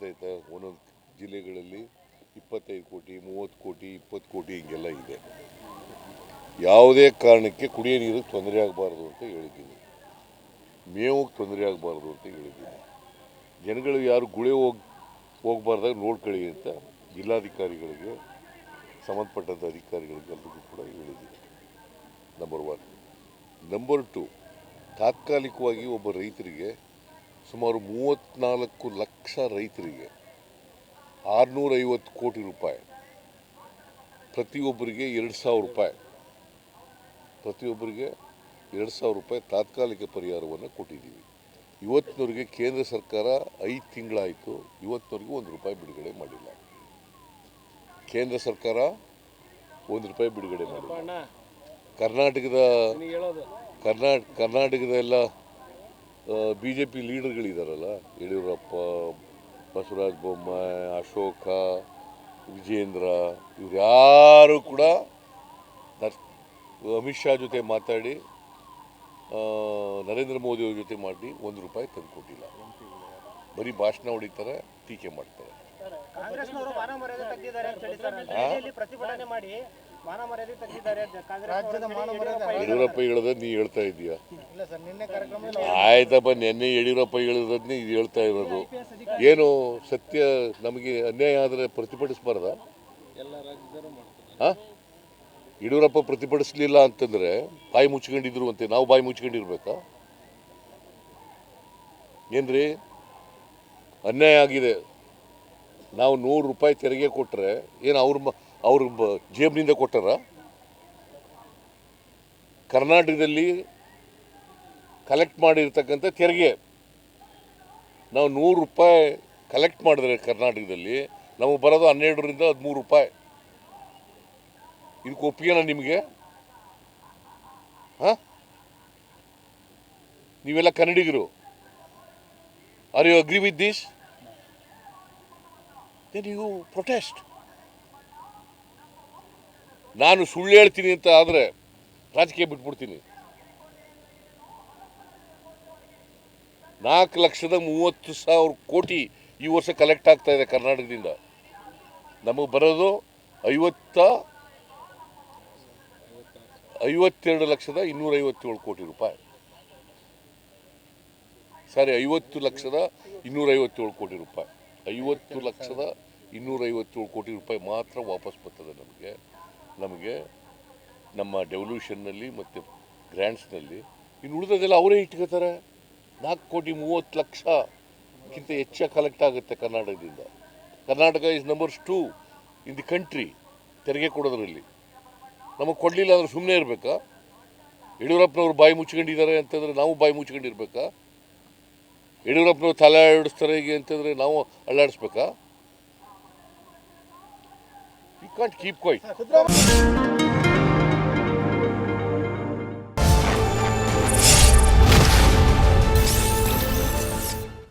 ಗೊತ್ತಾಯ್ತಾ, ಒಂದೊಂದು ಜಿಲ್ಲೆಗಳಲ್ಲಿ 25 ಕೋಟಿ 30 ಕೋಟಿ 20 ಕೋಟಿ ಹಿಂಗೆಲ್ಲ ಇದೆ. ಯಾವುದೇ ಕಾರಣಕ್ಕೆ ಕುಡಿಯೋ ನೀರಿಗೆ ತೊಂದರೆ ಆಗಬಾರ್ದು ಅಂತ ಹೇಳಿದ್ದೀನಿ, ಮೇವಿಗೆ ತೊಂದರೆ ಆಗಬಾರ್ದು ಅಂತ ಹೇಳಿದ್ದೀನಿ. ಜನಗಳು ಯಾರು ಗುಳೆ ಹೋಗ್ಬಾರ್ದಾಗ ನೋಡ್ಕೊಳ್ಳಿ ಅಂತ ಜಿಲ್ಲಾಧಿಕಾರಿಗಳಿಗೆ, ಸಂಬಂಧಪಟ್ಟಂಥ ಅಧಿಕಾರಿಗಳಿಗೆ ಎಲ್ಲರಿಗೂ ಕೂಡ ಹೇಳಿದ್ದೀನಿ. ನಂಬರ್ 1. ನಂಬರ್ 2, ತಾತ್ಕಾಲಿಕವಾಗಿ ಒಬ್ಬ ರೈತರಿಗೆ ಸುಮಾರು 34 ಲಕ್ಷ ರೈತರಿಗೆ 650 ಕೋಟಿ ರೂಪಾಯಿ, ಪ್ರತಿಯೊಬ್ಬರಿಗೆ 2,000 ರೂಪಾಯಿ, ಪ್ರತಿಯೊಬ್ಬರಿಗೆ 2,000 ರೂಪಾಯಿ ತಾತ್ಕಾಲಿಕ ಪರಿಹಾರವನ್ನು ಕೊಟ್ಟಿದ್ದೀವಿ. ಇವತ್ತಿನವರೆಗೆ ಕೇಂದ್ರ ಸರ್ಕಾರ 5 ತಿಂಗಳಾಯಿತು, ಇವತ್ತಿನವರೆಗೂ 1 ರೂಪಾಯಿ ಬಿಡುಗಡೆ ಮಾಡಿಲ್ಲ. ಕೇಂದ್ರ ಸರ್ಕಾರ 1 ರೂಪಾಯಿ ಬಿಡುಗಡೆ ಮಾಡಿಲ್ಲ. ಕರ್ನಾಟಕದ ಎಲ್ಲ BJP ಲೀಡರ್ಗಳಿದಾರಲ್ಲ, ಯಡಿಯೂರಪ್ಪ, ಬಸವರಾಜ ಬೊಮ್ಮಾಯಿ, ಅಶೋಕ, ವಿಜೇಂದ್ರ, ಇವ್ರು ಯಾರು ಕೂಡ ಅಮಿತ್ ಶಾ ಜೊತೆ ಮಾತಾಡಿ, ನರೇಂದ್ರ ಮೋದಿ ಅವ್ರ ಜೊತೆ ಮಾಡಿ 1 ರೂಪಾಯಿ ತಂದುಕೊಟ್ಟಿಲ್ಲ. ಬರೀ ಭಾಷಣ ಹೊಡಿತಾರೆ, ಟೀಕೆ ಮಾಡ್ತಾರೆ. ಯಡಿಯೂರಪ್ಪ ಹೇಳೋದ್ ನೀ ಹೇಳ್ತಾ ಇದೀಯ? ಆಯ್ತಪ್ಪ, ನೆನ್ನೆ ಯಡಿಯೂರಪ್ಪ ಹೇಳಿರೋದ್ ನೀ ಹೇಳ್ತಾ ಇರೋದು ಏನು? ಸತ್ಯ ನಮಗೆ ಅನ್ಯಾಯ ಆದರೆ ಪ್ರತಿಭಟಿಸಬಾರ್ದ? ಯಡಿಯೂರಪ್ಪ ಪ್ರತಿಭಟಿಸಲಿಲ್ಲ ಅಂತಂದ್ರೆ ಬಾಯಿ ಮುಚ್ಕೊಂಡಿದ್ರು ಅಂತೆ, ನಾವು ಬಾಯಿ ಮುಚ್ಕೊಂಡಿರ್ಬೇಕಾ? ಏನ್ರಿ ಅನ್ಯಾಯ ಆಗಿದೆ. ನಾವು 100 ರೂಪಾಯಿ ತೆರಿಗೆ ಕೊಟ್ಟರೆ ಏನು ಅವ್ರ ಜೇಬಿನಿಂದ ಕೊಟ್ಟಾರ? ಕರ್ನಾಟಕದಲ್ಲಿ ಕಲೆಕ್ಟ್ ಮಾಡಿರ್ತಕ್ಕಂಥ ತೆರಿಗೆ ನಾವು 100 ರೂಪಾಯಿ ಕಲೆಕ್ಟ್ ಮಾಡಿದ್ರೆ ಕರ್ನಾಟಕದಲ್ಲಿ ನಮಗೆ ಬರೋದು 12ರಿಂದ 13 ರೂಪಾಯಿ. ಇದಕ್ಕೆ ಒಪ್ಪಿಗೆನಾ ನಿಮಗೆ? ನೀವೆಲ್ಲ ಕನ್ನಡಿಗರು. Are you agree with this? Then you protest. ನಾನು ಸುಳ್ಳು ಹೇಳ್ತೀನಿ ಅಂತ ಆದರೆ ರಾಜಕೀಯ ಬಿಟ್ಬಿಡ್ತೀನಿ. 4,30,000 ಕೋಟಿ ಈ ವರ್ಷ ಕಲೆಕ್ಟ್ ಆಗ್ತಾ ಇದೆ ಕರ್ನಾಟಕದಿಂದ. ನಮಗೆ ಬರೋದು 52,257 ಕೋಟಿ ರೂಪಾಯಿ. ಸಾರಿ, 50,257 ಕೋಟಿ ರೂಪಾಯಿ. 50,257 ಕೋಟಿ ರೂಪಾಯಿ ಮಾತ್ರ ವಾಪಸ್ ಬರ್ತದೆ ನಮಗೆ ನಮ್ಮ ಡೆವಲ್ಯೂಷನ್ನಲ್ಲಿ ಮತ್ತು ಗ್ರ್ಯಾಂಟ್ಸ್ನಲ್ಲಿ. ಇನ್ನು ಉಳಿದದೆಲ್ಲ ಅವರೇ ಇಟ್ಕೋತಾರೆ. 4,30,00,000ಕ್ಕಿಂತ ಹೆಚ್ಚು ಕಲೆಕ್ಟ್ ಆಗುತ್ತೆ ಕರ್ನಾಟಕದಿಂದ. Karnataka is numbers 2 in the country ತೆರಿಗೆ ಕೊಡೋದ್ರಲ್ಲಿ. ನಮಗೆ ಕೊಡಲಿಲ್ಲ ಅಂದ್ರೆ ಸುಮ್ಮನೆ ಇರಬೇಕಾ? ಯಡಿಯೂರಪ್ಪನವ್ರು ಬಾಯಿ ಮುಚ್ಕೊಂಡಿದ್ದಾರೆ ಅಂತಂದರೆ ನಾವು ಬಾಯಿ ಮುಚ್ಕೊಂಡಿರ್ಬೇಕಾ? ಯಡಿಯೂರಪ್ಪನವ್ರು ತಲೆ ಆಡಿಸ್ತಾರೆ ಹೀಗೆ ಅಂತಂದರೆ ನಾವು ಅಲ್ಲಾಡಿಸ್ಬೇಕಾ? You can't keep quite.